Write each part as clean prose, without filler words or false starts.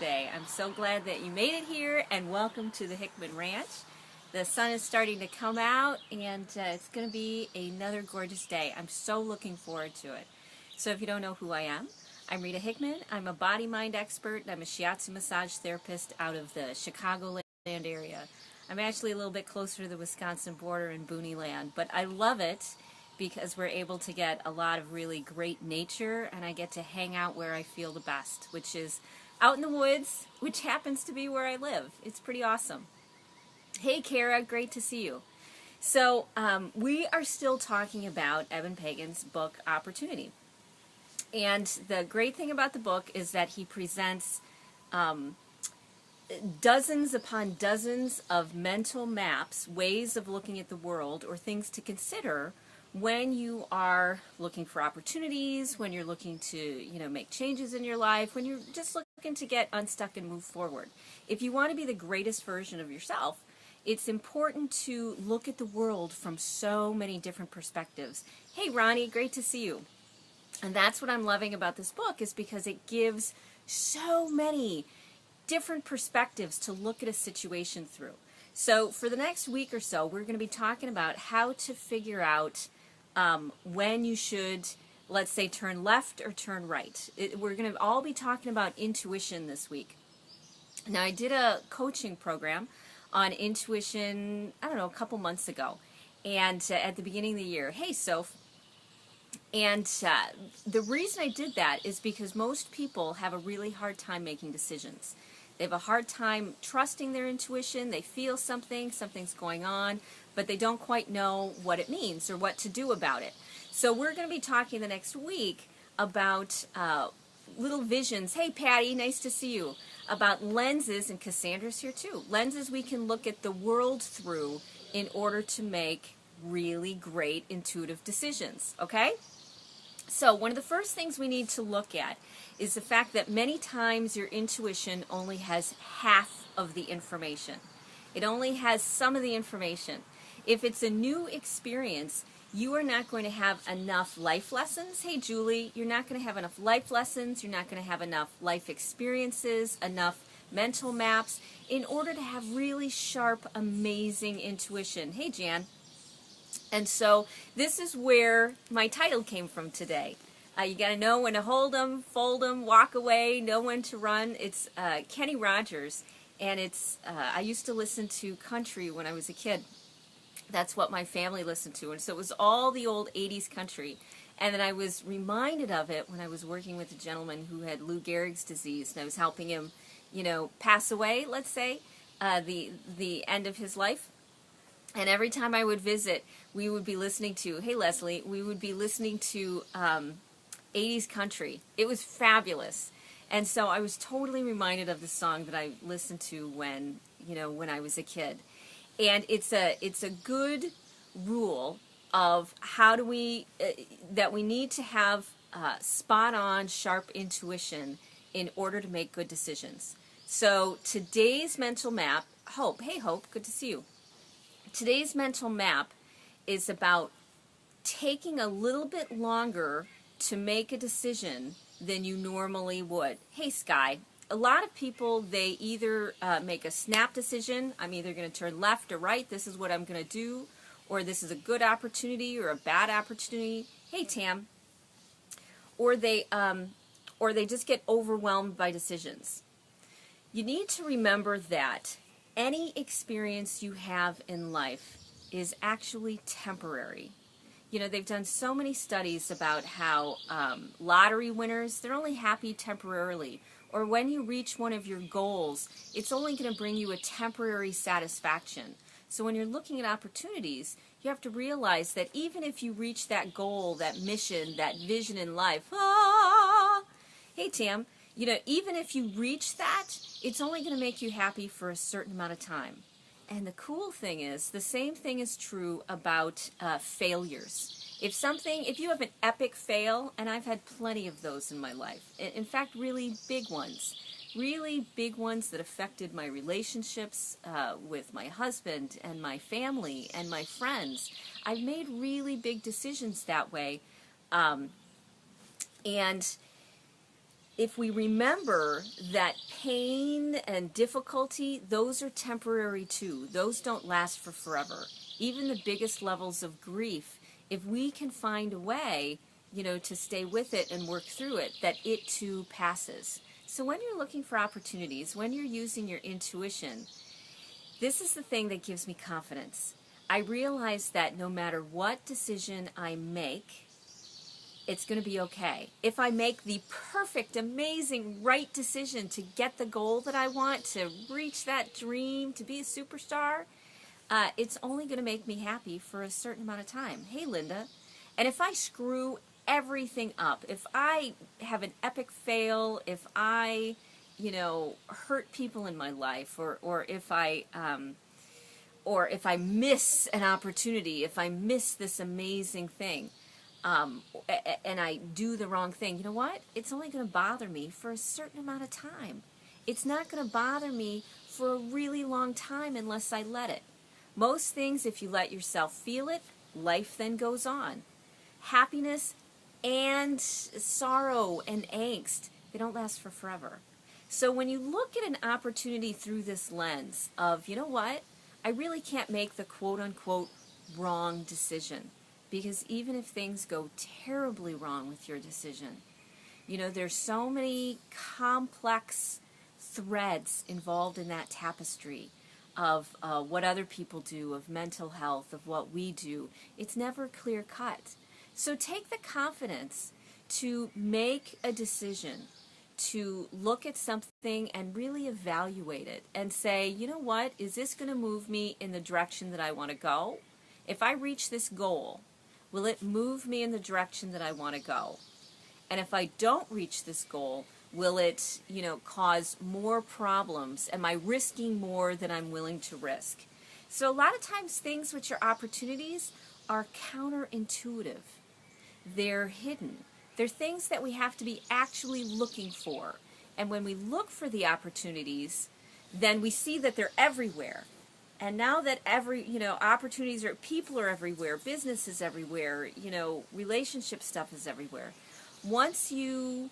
today. I'm so glad that you made it here, and welcome to the Hickman Ranch. The sun is starting to come out, and it's going to be another gorgeous day. I'm so looking forward to it. So if you don't know who I am, I'm Rita Hickman. I'm a body-mind expert, and I'm a shiatsu massage therapist out of the Chicagoland area. I'm actually a little bit closer to the Wisconsin border in Booneyland, but I love it because we're able to get a lot of really great nature, and I get to hang out where I feel the best, which is out in the woods, which happens to be where I live. It's pretty awesome. Hey Kara, great to see you. So we are still talking about Eben Pagan's book, Opportunity. And the great thing about the book is that he presents dozens upon dozens of mental maps, ways of looking at the world, or things to consider when you are looking for opportunities, when you're looking to, make changes in your life, when you're just looking to get unstuck and move forward. If you want to be the greatest version of yourself, it's important to look at the world from so many different perspectives. Hey Ronnie, great to see you. And that's what I'm loving about this book, is because it gives so many different perspectives to look at a situation through. So for the next week or so, we're going to be talking about how to figure out when you should, let's say, turn left or turn right. We're going to all be talking about intuition this week. Now, I did a coaching program on intuition, I don't know, a couple months ago, and at the beginning of the year. Hey, Soph. And the reason I did that is because most people have a really hard time making decisions. They have a hard time trusting their intuition. They feel something's going on, but they don't quite know what it means or what to do about it. So we're going to be talking the next week about little visions. Hey, Patty, nice to see you. About lenses, and Cassandra's here too. Lenses we can look at the world through in order to make really great intuitive decisions, okay? So one of the first things we need to look at is the fact that many times your intuition only has half of the information. It only has some of the information. If it's a new experience, you are not going to have enough life lessons. Hey, Julie, you're not going to have enough life lessons. You're not going to have enough life experiences, enough mental maps in order to have really sharp, amazing intuition. Hey, Jan. And so this is where my title came from today. You got to know when to hold them, fold them, walk away, know when to run. It's Kenny Rogers, and it's I used to listen to country when I was a kid. That's what my family listened to, and so it was all the old 80s country. And then I was reminded of it when I was working with a gentleman who had Lou Gehrig's disease, and I was helping him, pass away, let's say, the end of his life. And every time I would visit, we would be listening to, hey Leslie, we would be listening to 80s country. It was fabulous. And so I was totally reminded of the song that I listened to when I was a kid. And it's a good rule of how do we, that we need to have spot on, sharp intuition in order to make good decisions. So today's mental map, Hope, hey Hope, good to see you. Today's mental map is about taking a little bit longer to make a decision than you normally would. Hey, Sky. A lot of people, they either make a snap decision. I'm either going to turn left or right. This is what I'm going to do. Or this is a good opportunity or a bad opportunity. Hey, Tam. Or they just get overwhelmed by decisions. You need to remember that any experience you have in life is actually temporary. They've done so many studies about how lottery winners, they're only happy temporarily. Or when you reach one of your goals, it's only going to bring you a temporary satisfaction. So when you're looking at opportunities, you have to realize that even if you reach that goal, that mission, that vision in life, hey Tam, even if you reach that, it's only going to make you happy for a certain amount of time. And the cool thing is, the same thing is true about failures. If you have an epic fail, and I've had plenty of those in my life, in fact, really big ones that affected my relationships with my husband and my family and my friends. I've made really big decisions that way. And if we remember that pain and difficulty, those are temporary too. Those don't last for forever. Even the biggest levels of grief, if we can find a way, to stay with it and work through it, that it too passes. So when you're looking for opportunities, when you're using your intuition, this is the thing that gives me confidence. I realize that no matter what decision I make, it's going to be okay. If I make the perfect, amazing, right decision to get the goal that I want, to reach that dream, to be a superstar, it's only going to make me happy for a certain amount of time. Hey, Linda. And if I screw everything up, if I have an epic fail, if I, hurt people in my life, or if I miss an opportunity, if I miss this amazing thing, and I do the wrong thing, you know what? It's only going to bother me for a certain amount of time. It's not going to bother me for a really long time unless I let it. Most things, if you let yourself feel it, life then goes on. Happiness and sorrow and angst, they don't last for forever. So when you look at an opportunity through this lens of, you know what? I really can't make the quote-unquote wrong decision. Because even if things go terribly wrong with your decision, there's so many complex threads involved in that tapestry of what other people do, of mental health, of what we do. It's never clear cut. So take the confidence to make a decision, to look at something and really evaluate it and say, you know what, is this going to move me in the direction that I want to go? If I reach this goal, will it move me in the direction that I want to go? And if I don't reach this goal, will it, cause more problems? Am I risking more than I'm willing to risk? So a lot of times things which are opportunities are counterintuitive. They're hidden. They're things that we have to be actually looking for. And when we look for the opportunities, then we see that they're everywhere. And now that opportunities people are everywhere, business is everywhere, relationship stuff is everywhere. Once you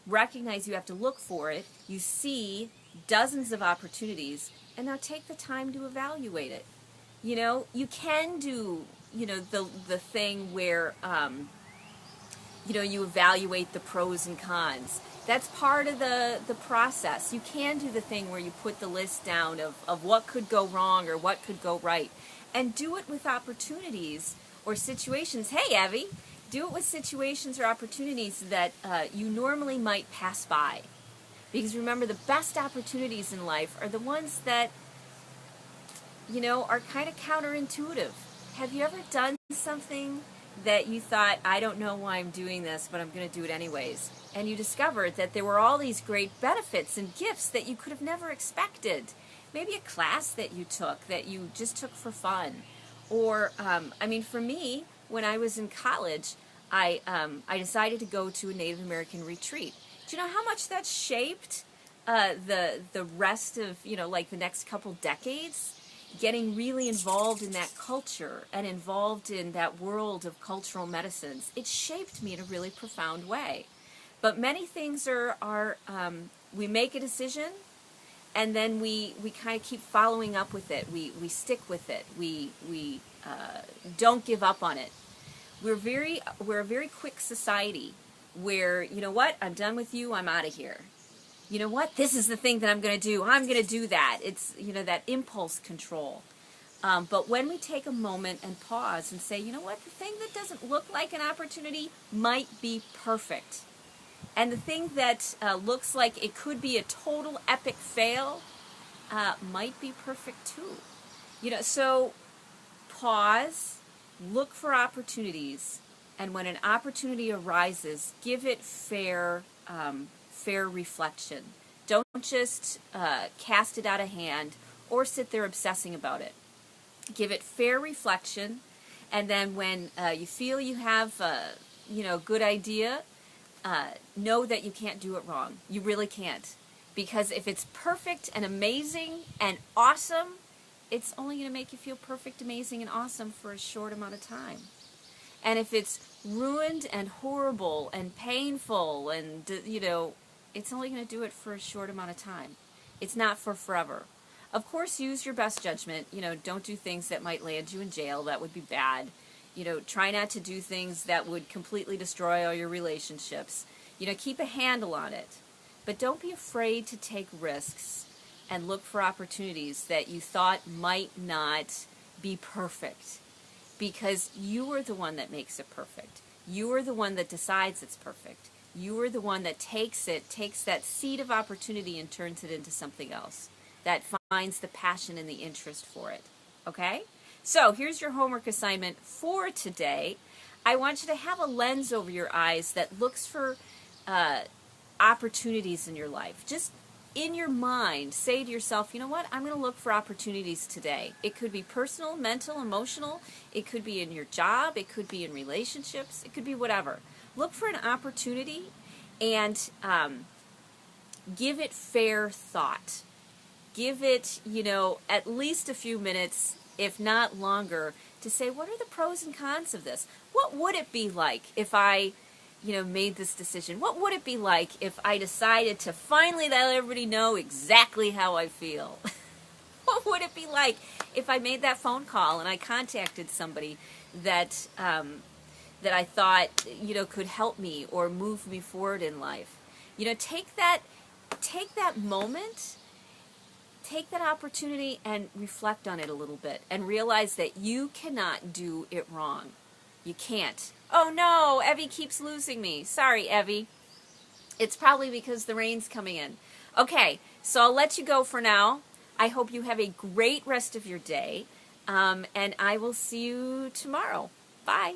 recognize you have to look for it, you see dozens of opportunities, and now take the time to evaluate it. You can do, the thing where, you evaluate the pros and cons. That's part of the process. You can do the thing where you put the list down of what could go wrong or what could go right. And do it with opportunities or situations. Hey, Abby, do it with situations or opportunities that you normally might pass by. Because remember, the best opportunities in life are the ones that, are kind of counterintuitive. Have you ever done something that you thought, I don't know why I'm doing this, but I'm going to do it anyways? And you discovered that there were all these great benefits and gifts that you could have never expected. Maybe a class that you took that you just took for fun. Or, for me, when I was in college, I decided to go to a Native American retreat. Do you know how much that shaped the rest of, the next couple decades? Getting really involved in that culture and involved in that world of cultural medicines, it shaped me in a really profound way. But many things are we make a decision, and then we kind of keep following up with it. We stick with it. We don't give up on it. We're a very quick society where, you know what, I'm done with you, I'm out of here. You know what, this is the thing that I'm going to do. I'm going to do that. It's, that impulse control. But when we take a moment and pause and say, you know what, the thing that doesn't look like an opportunity might be perfect. And the thing that looks like it could be a total epic fail might be perfect too. So pause, look for opportunities, and when an opportunity arises, give it fair reflection. Don't just cast it out of hand or sit there obsessing about it. Give it fair reflection, and then when you feel you have a good idea, know that you can't do it wrong. You really can't. Because if it's perfect and amazing and awesome, it's only going to make you feel perfect, amazing, and awesome for a short amount of time. And if it's ruined and horrible and painful and, it's only going to do it for a short amount of time. It's not for forever. Of course, use your best judgment. Don't do things that might land you in jail. That would be bad. Try not to do things that would completely destroy all your relationships. Keep a handle on it. But don't be afraid to take risks and look for opportunities that you thought might not be perfect. Because you are the one that makes it perfect. You are the one that decides it's perfect. You are the one that takes that seed of opportunity and turns it into something else. That finds the passion and the interest for it. Okay? So here's your homework assignment for today. I want you to have a lens over your eyes that looks for opportunities in your life. Just in your mind, say to yourself, you know what? I'm going to look for opportunities today. It could be personal, mental, emotional. It could be in your job. It could be in relationships. It could be whatever. Look for an opportunity and give it fair thought. Give it, at least a few minutes, if not longer, to say, what are the pros and cons of this? What would it be like if I, made this decision? What would it be like if I decided to finally let everybody know exactly how I feel? What would it be like if I made that phone call and I contacted somebody that that I thought, could help me or move me forward in life? Take that moment. Take that opportunity and reflect on it a little bit and realize that you cannot do it wrong. You can't. Oh no, Evie keeps losing me. Sorry, Evie. It's probably because the rain's coming in. Okay, so I'll let you go for now. I hope you have a great rest of your day, and I will see you tomorrow. Bye.